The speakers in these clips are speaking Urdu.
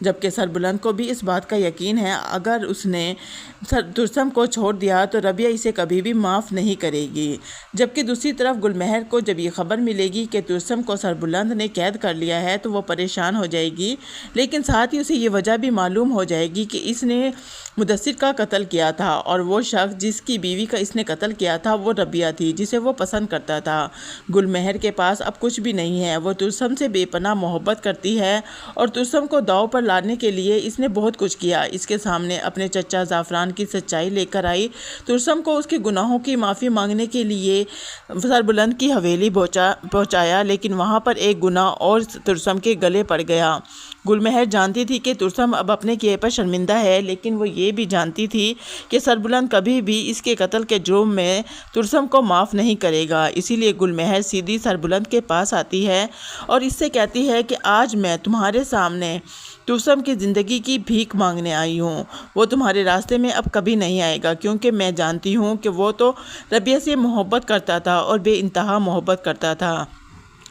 جبکہ سربلند کو بھی اس بات کا یقین ہے اگر اس نے ترسم کو چھوڑ دیا تو ربیہ اسے کبھی بھی معاف نہیں کرے گی۔ جبکہ دوسری طرف گل مہر کو جب یہ خبر ملے گی کہ ترسم کو سربلند نے قید کر لیا ہے تو وہ پریشان ہو جائے گی، لیکن ساتھ ہی اسے یہ وجہ بھی معلوم ہو جائے گی کہ اس نے مدثر کا قتل کیا تھا اور وہ شخص جس کی بیوی کا اس نے قتل کیا تھا وہ ربیہ تھی جسے وہ پسند کرتا تھا۔ گل مہر کے پاس اب کچھ بھی نہیں ہے، وہ ترسم سے بے پناہ محبت کرتی ہے اور ترسم کو داؤ پر لانے کے لیے اس نے بہت کچھ کیا۔ اس کے سامنے اپنے چچا زعفران کی سچائی لے کر آئی، ترسم کو اس کے گناہوں کی معافی مانگنے کے لیے سربلند کی حویلی پہنچایا، لیکن وہاں پر ایک گناہ اور ترسم کے گلے پڑ گیا۔ گل مہر جانتی تھی کہ ترسم اب اپنے کیے پر شرمندہ ہے، لیکن وہ یہ بھی جانتی تھی کہ سربلند کبھی بھی اس کے قتل کے جرم میں ترسم کو معاف نہیں کرے گا۔ اسی لیے گل مہر سیدھی سربلند کے پاس آتی ہے اور اس سے کہتی ہے کہ آج میں تمہارے سامنے ترسم کی زندگی کی بھیک مانگنے آئی ہوں، وہ تمہارے راستے میں اب کبھی نہیں آئے گا، کیونکہ میں جانتی ہوں کہ وہ تو ربیہ سے محبت کرتا تھا اور بے انتہا محبت کرتا تھا،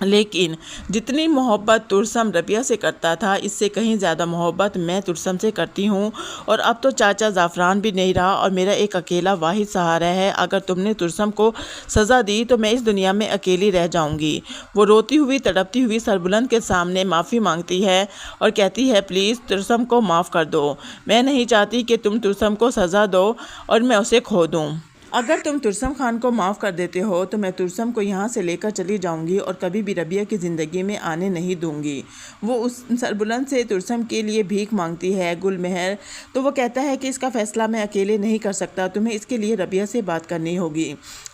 لیکن جتنی محبت ترسم ربیہ سے کرتا تھا اس سے کہیں زیادہ محبت میں ترسم سے کرتی ہوں، اور اب تو چاچا زعفران بھی نہیں رہا اور میرا ایک اکیلا واحد سہارا ہے۔ اگر تم نے ترسم کو سزا دی تو میں اس دنیا میں اکیلی رہ جاؤں گی۔ وہ روتی ہوئی تڑپتی ہوئی سربلند کے سامنے معافی مانگتی ہے اور کہتی ہے پلیز ترسم کو معاف کر دو، میں نہیں چاہتی کہ تم ترسم کو سزا دو اور میں اسے کھو دوں۔ اگر تم ترسم خان کو معاف کر دیتے ہو تو میں ترسم کو یہاں سے لے کر چلی جاؤں گی اور کبھی بھی ربیہ کی زندگی میں آنے نہیں دوں گی۔ وہ اس سربلند سے ترسم کے لیے بھیک مانگتی ہے گل مہر، تو وہ کہتا ہے کہ اس کا فیصلہ میں اکیلے نہیں کر سکتا، تمہیں اس کے لیے ربیہ سے بات کرنی ہوگی۔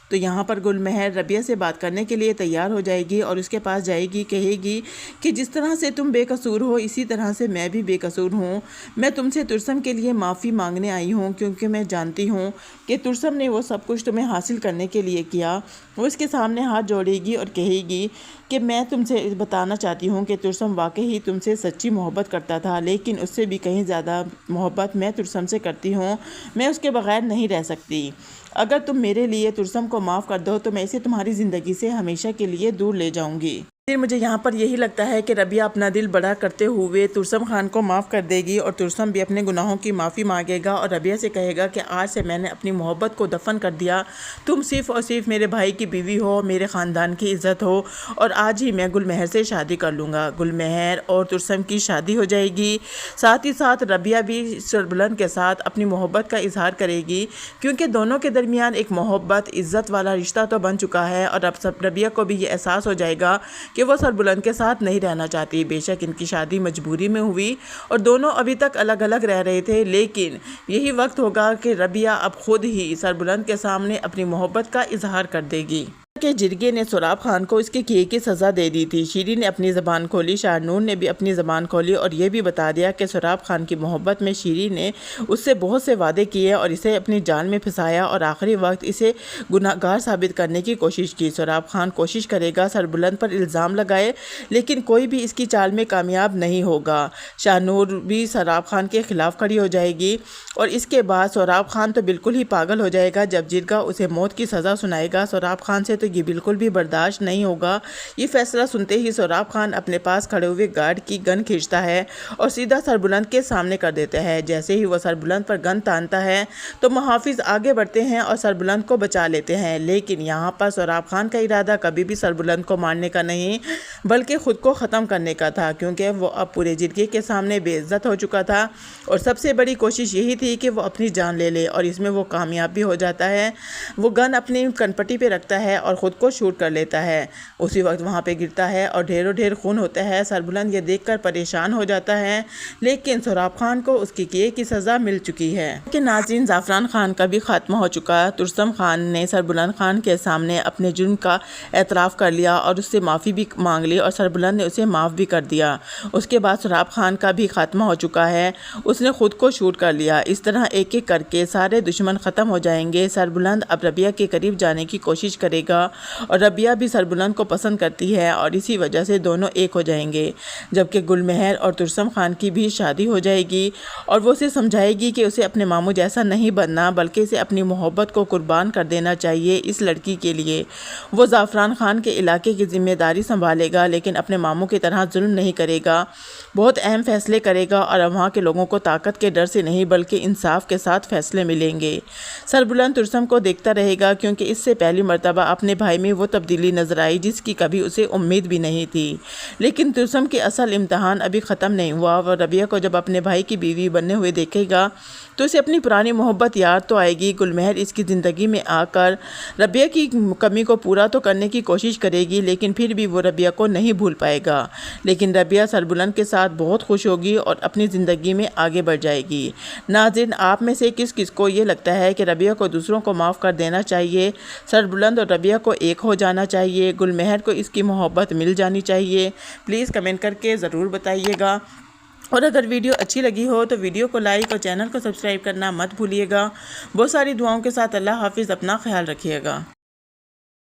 تو یہاں پر گل مہر ربیہ سے بات کرنے کے لیے تیار ہو جائے گی اور اس کے پاس جائے گی، کہے گی کہ جس طرح سے تم بے قصور ہو اسی طرح سے میں بھی بے قصور ہوں، میں تم سے ترسم کے لیے معافی مانگنے آئی ہوں کیونکہ میں جانتی ہوں کہ ترسم نے وہ سب کچھ تمہیں حاصل کرنے کے لیے کیا۔ وہ اس کے سامنے ہاتھ جوڑے گی اور کہے گی کہ میں تم سے بتانا چاہتی ہوں کہ ترسم واقعی تم سے سچی محبت کرتا تھا، لیکن اس سے بھی کہیں زیادہ محبت میں ترسم سے کرتی ہوں، میں اس کے بغیر نہیں رہ سکتی۔ اگر تم میرے لیے ترسم کو معاف کر دو تو میں اسے تمہاری زندگی سے ہمیشہ کے لیے دور لے جاؤں گی۔ پھر مجھے یہاں پر یہی لگتا ہے کہ ربیہ اپنا دل بڑا کرتے ہوئے ترسم خان کو معاف کر دے گی اور ترسم بھی اپنے گناہوں کی معافی مانگے گا اور ربیہ سے کہے گا کہ آج سے میں نے اپنی محبت کو دفن کر دیا، تم صرف اور صرف میرے بھائی کی بیوی ہو، میرے خاندان کی عزت ہو، اور آج ہی میں گل مہر سے شادی کر لوں گا۔ گل مہر اور ترسم کی شادی ہو جائے گی، ساتھ ہی ساتھ ربیہ بھی سربلند کے ساتھ اپنی محبت کا اظہار کرے گی، کیونکہ دونوں کے درمیان ایک محبت عزت والا رشتہ تو بن چکا ہے، اور اب ربیہ کو بھی یہ احساس ہو جائے گا کہ وہ سربلند کے ساتھ نہیں رہنا چاہتی۔ بے شک ان کی شادی مجبوری میں ہوئی اور دونوں ابھی تک الگ الگ رہ رہے تھے، لیکن یہی وقت ہوگا کہ ربیہ اب خود ہی سربلند کے سامنے اپنی محبت کا اظہار کر دے گی کہ جرگے نے سراب خان کو اس کے کیے کی سزا دے دی تھی۔ شیری نے اپنی زبان کھولی، شاہنور نے بھی اپنی زبان کھولی اور یہ بھی بتا دیا کہ سراب خان کی محبت میں شیری نے اس سے بہت سے وعدے کیے اور اسے اپنی جان میں پھنسایا اور آخری وقت اسے گناہ گار ثابت کرنے کی کوشش کی۔ سراب خان کوشش کرے گا سربلند پر الزام لگائے، لیکن کوئی بھی اس کی چال میں کامیاب نہیں ہوگا۔ شاہنور بھی سراب خان کے خلاف کھڑی ہو جائے گی اور اس کے بعد سراب خان تو بالکل ہی پاگل ہو جائے گا جب جرگہ اسے موت کی سزا سنائے گا۔ سراب خان سے تو یہ بالکل بھی برداشت نہیں ہوگا۔ یہ فیصلہ سنتے ہی سراب خان اپنے پاس کھڑے ہوئے گارڈ کی گن کھینچتا ہے اور سیدھا سربلند کے سامنے کر دیتا ہے۔ جیسے ہی وہ سربلند پر گن تانتا ہے تو محافظ آگے بڑھتے ہیں اور سربلند کو بچا لیتے ہیں، لیکن یہاں پر سراب خان کا ارادہ کبھی بھی سربلند کو مارنے کا نہیں بلکہ خود کو ختم کرنے کا تھا، کیونکہ وہ اب پورے جرگے کے سامنے بے عزت ہو چکا تھا اور سب سے بڑی کوشش یہی تھی کہ وہ اپنی جان لے لے، اور اس میں وہ کامیاب بھی ہو جاتا ہے۔ وہ گن اپنی کنپٹی پہ رکھتا ہے اور خود کو شوٹ کر لیتا ہے، اسی وقت وہاں پہ گرتا ہے اور ڈھیروں ڈھیر خون ہوتا ہے۔ سربلند یہ دیکھ کر پریشان ہو جاتا ہے، لیکن سراب خان کو اس کی کیے کی سزا مل چکی ہے۔ کہ ناظرین، زعفران خان کا بھی خاتمہ ہو چکا۔ ترسم خان نے سربلند خان کے سامنے اپنے جرم کا اعتراف کر لیا اور اس سے معافی بھی مانگ لی اور سربلند نے اسے معاف بھی کر دیا۔ اس کے بعد سراب خان کا بھی خاتمہ ہو چکا ہے، اس نے خود کو شوٹ کر لیا۔ اس طرح ایک ایک کر کے سارے دشمن ختم ہو جائیں گے۔ سربلند اب ربیہ کے قریب جانے کی کوشش کرے گا اور ربیہ بھی سربلند کو پسند کرتی ہے اور اسی وجہ سے دونوں ایک ہو جائیں گے، جبکہ گل مہر اور ترسم خان کی بھی شادی ہو جائے گی اور وہ اسے سمجھائے گی کہ اسے اپنے ماموں جیسا نہیں بننا بلکہ اسے اپنی محبت کو قربان کر دینا چاہیے اس لڑکی کے لیے۔ وہ زعفران خان کے علاقے کی ذمہ داری سنبھالے گا لیکن اپنے ماموں کی طرح ظلم نہیں کرے گا، بہت اہم فیصلے کرے گا اور وہاں کے لوگوں کو طاقت کے ڈر سے نہیں بلکہ انصاف کے ساتھ فیصلے ملیں گے۔ سربلند ترسم کو دیکھتا رہے گا کیونکہ اس سے پہلی مرتبہ اپنے بھائی میں وہ تبدیلی نظر آئی جس کی کبھی اسے امید بھی نہیں تھی۔ لیکن ترسم کے اصل امتحان ابھی ختم نہیں ہوا۔ وہ ربیہ کو جب اپنے بھائی کی بیوی بننے ہوئے دیکھے گا تو اسے اپنی پرانی محبت یاد تو آئے گی۔ گل مہر اس کی زندگی میں آ کر ربیہ کی کمی کو پورا تو کرنے کی کوشش کرے گی لیکن پھر بھی وہ ربیہ کو نہیں بھول پائے گا، لیکن ربیہ سربلند کے ساتھ بہت خوش ہوگی اور اپنی زندگی میں آگے بڑھ جائے گی۔ ناظرین، آپ میں سے کس کس کو یہ لگتا ہے کہ ربیہ کو دوسروں کو معاف کر دینا چاہیے، سربلند اور ربیہ کو ایک ہو جانا چاہیے، گل مہر کو اس کی محبت مل جانی چاہیے؟ پلیز کمنٹ کر کے ضرور بتائیے گا، اور اگر ویڈیو اچھی لگی ہو تو ویڈیو کو لائک اور چینل کو سبسکرائب کرنا مت بھولیے گا۔ بہت ساری دعاؤں کے ساتھ اللہ حافظ، اپنا خیال رکھیے گا۔